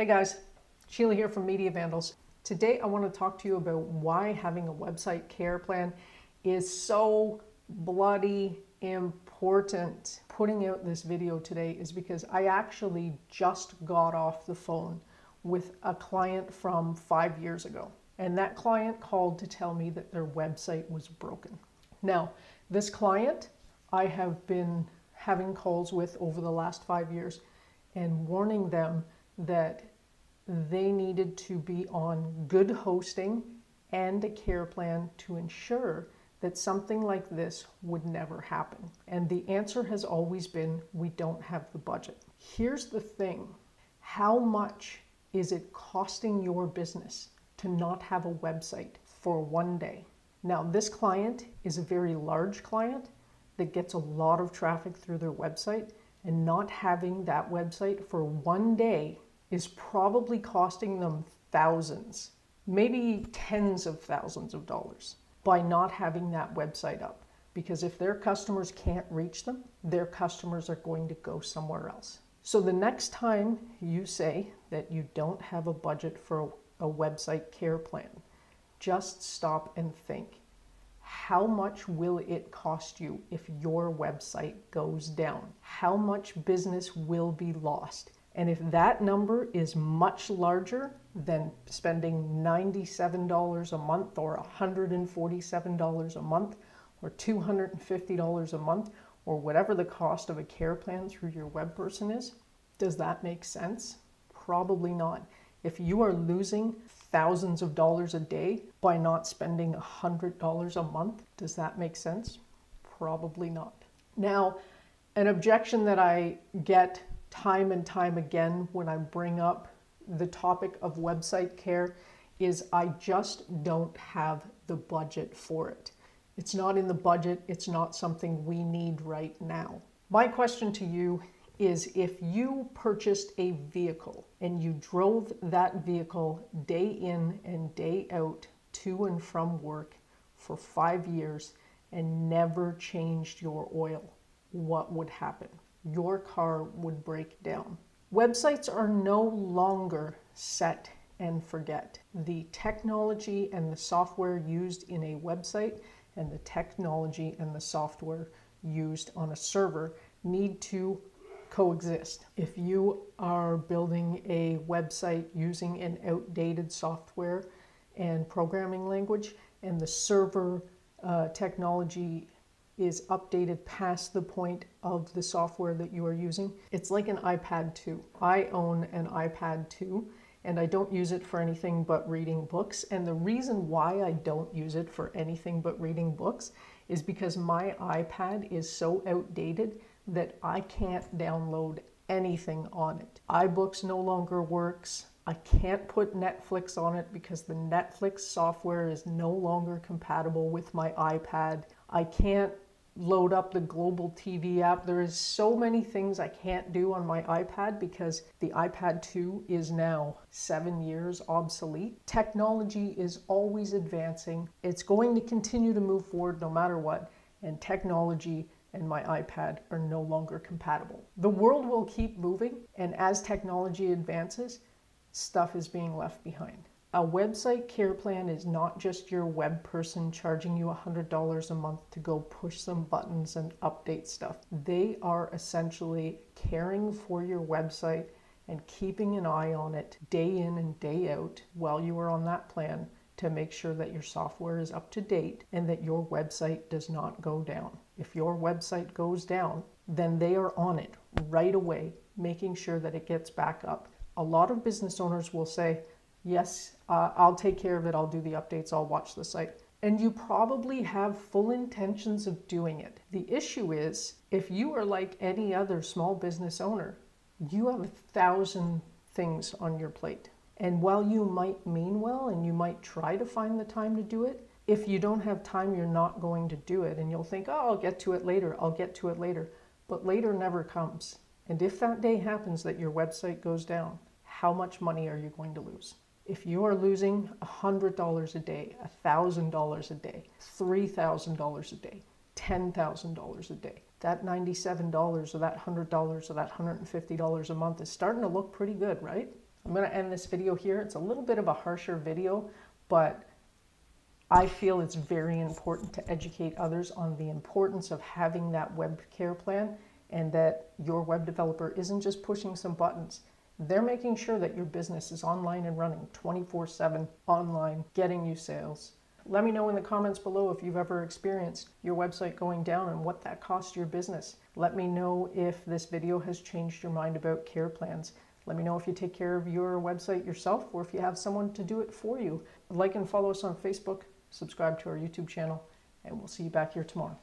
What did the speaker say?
Hey guys, Sheila here from Media Vandals. Today I want to talk to you about why having a website care plan is so bloody important. Putting out this video today is because I actually just got off the phone with a client from 5 years ago. And that client called to tell me that their website was broken. Now, this client I have been having calls with over the last 5 years and warning them that they needed to be on good hosting and a care plan to ensure that something like this would never happen. And the answer has always been, we don't have the budget. Here's the thing, how much is it costing your business to not have a website for one day? Now, this client is a very large client that gets a lot of traffic through their website, and not having that website for one day is probably costing them thousands, maybe tens of thousands of dollars by not having that website up. Because if their customers can't reach them, their customers are going to go somewhere else. So the next time you say that you don't have a budget for a website care plan, just stop and think. How much will it cost you if your website goes down? How much business will be lost? And if that number is much larger than spending $97 a month or $147 a month or $250 a month or whatever the cost of a care plan through your web person is, does that make sense? Probably not. If you are losing thousands of dollars a day by not spending $100 a month, does that make sense? Probably not. Now, an objection that I get time and time again when I bring up the topic of website care is I just don't have the budget for it. It's not in the budget. It's not something we need right now. My question to you is, if you purchased a vehicle and you drove that vehicle day in and day out to and from work for 5 years and never changed your oil, what would happen? Your car would break down. Websites are no longer set and forget. The technology and the software used in a website and the technology and the software used on a server need to coexist. If you are building a website using an outdated software and programming language, and the server technology is updated past the point of the software that you are using, it's like an iPad 2. I own an iPad 2 and I don't use it for anything but reading books. And the reason why I don't use it for anything but reading books is because my iPad is so outdated that I can't download anything on it. iBooks no longer works. I can't put Netflix on it because the Netflix software is no longer compatible with my iPad. I can't load up the Global TV app. There is so many things I can't do on my iPad because the iPad 2 is now 7 years obsolete. Technology is always advancing. It's going to continue to move forward no matter what, and technology and my iPad are no longer compatible. The world will keep moving, and as technology advances, stuff is being left behind. A website care plan is not just your web person charging you $100 a month to go push some buttons and update stuff. They are essentially caring for your website and keeping an eye on it day in and day out while you are on that plan to make sure that your software is up to date and that your website does not go down. If your website goes down, then they are on it right away, making sure that it gets back up. A lot of business owners will say, yes, I'll take care of it, I'll do the updates, I'll watch the site. And you probably have full intentions of doing it. The issue is, if you are like any other small business owner, you have 1,000 things on your plate. And while you might mean well and you might try to find the time to do it, if you don't have time, you're not going to do it. And you'll think, oh, I'll get to it later, I'll get to it later. But later never comes. And if that day happens that your website goes down, how much money are you going to lose? If you are losing $100 a day, $1,000 a day, $3,000 a day, $10,000 a day, that $97 or that $100 or that $150 a month is starting to look pretty good, right? I'm going to end this video here. It's a little bit of a harsher video, but I feel it's very important to educate others on the importance of having that web care plan, and that your web developer isn't just pushing some buttons. They're making sure that your business is online and running 24/7 online, getting you sales. Let me know in the comments below if you've ever experienced your website going down and what that costs your business. Let me know if this video has changed your mind about care plans. Let me know if you take care of your website yourself or if you have someone to do it for you. Like and follow us on Facebook, subscribe to our YouTube channel, and we'll see you back here tomorrow.